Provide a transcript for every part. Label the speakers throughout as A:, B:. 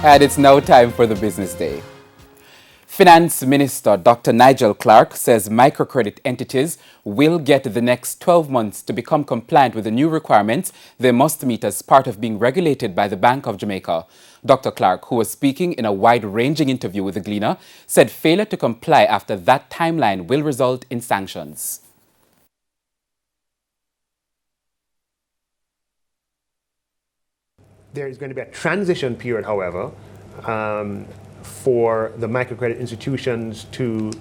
A: And it's now time for the business day. Finance Minister Dr. Nigel Clark says microcredit entities will get the next 12 months to become compliant with the new requirements they must meet as part of being regulated by the Bank of Jamaica. Dr. Clark, who was speaking in a wide-ranging interview with the Gleaner, said failure to comply after that timeline will result in sanctions.
B: There is going to be a transition period, however, for the microcredit institutions to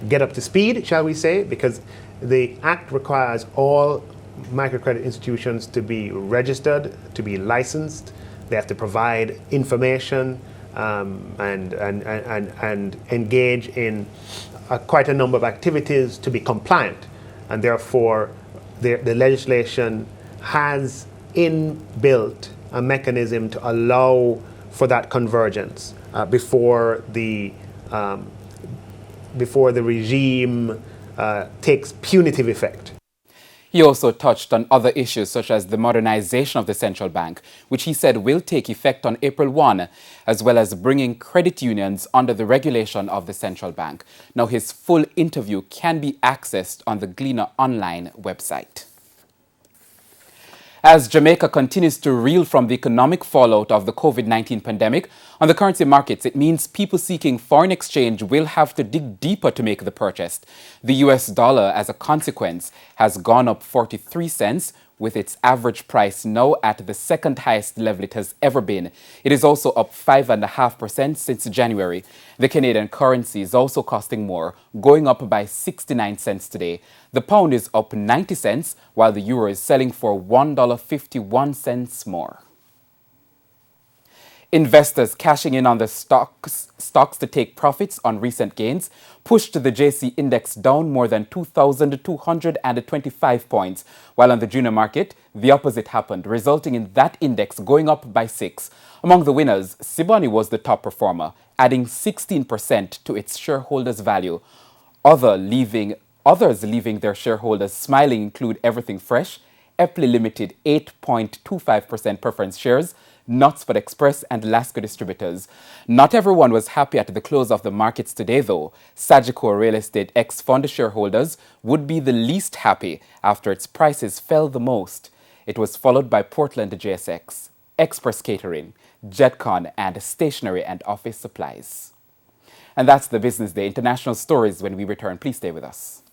B: get up to speed, shall we say, because the Act requires all microcredit institutions to be registered, to be licensed. They have to provide information and engage in quite a number of activities to be compliant. And therefore, the legislation has inbuilt a mechanism to allow for that convergence before the regime takes punitive effect.
A: He also touched on other issues such as the modernization of the central bank, which he said will take effect on April 1, as well as bringing credit unions under the regulation of the central bank. Now, his full interview can be accessed on the Gleaner online website. As Jamaica continues to reel from the economic fallout of the COVID-19 pandemic, on the currency markets, it means people seeking foreign exchange will have to dig deeper to make the purchase. The US dollar, as a consequence, has gone up 43 cents, with its average price now at the second highest level it has ever been. It is also up 5.5% since January. The Canadian currency is also costing more, going up by 69 cents today. The pound is up 90 cents, while the euro is selling for $1.51 more. Investors cashing in on the stocks to take profits on recent gains pushed the JC index down more than 2,225 points, while on the junior market, the opposite happened, resulting in that index going up by 6. Among the winners, Siboney was the top performer, adding 16% to its shareholders' value. Others leaving their shareholders smiling include Everything Fresh, Epley Limited 8.25% preference shares, Knutsford Express and Lasco Distributors. Not everyone was happy at the close of the markets today, though. Sagicor Real Estate ex-fund shareholders would be the least happy after its prices fell the most. It was followed by Portland JSX, Express Catering, Jetcon, and Stationery and Office Supplies. And that's the Business Day. International stories when we return. Please stay with us.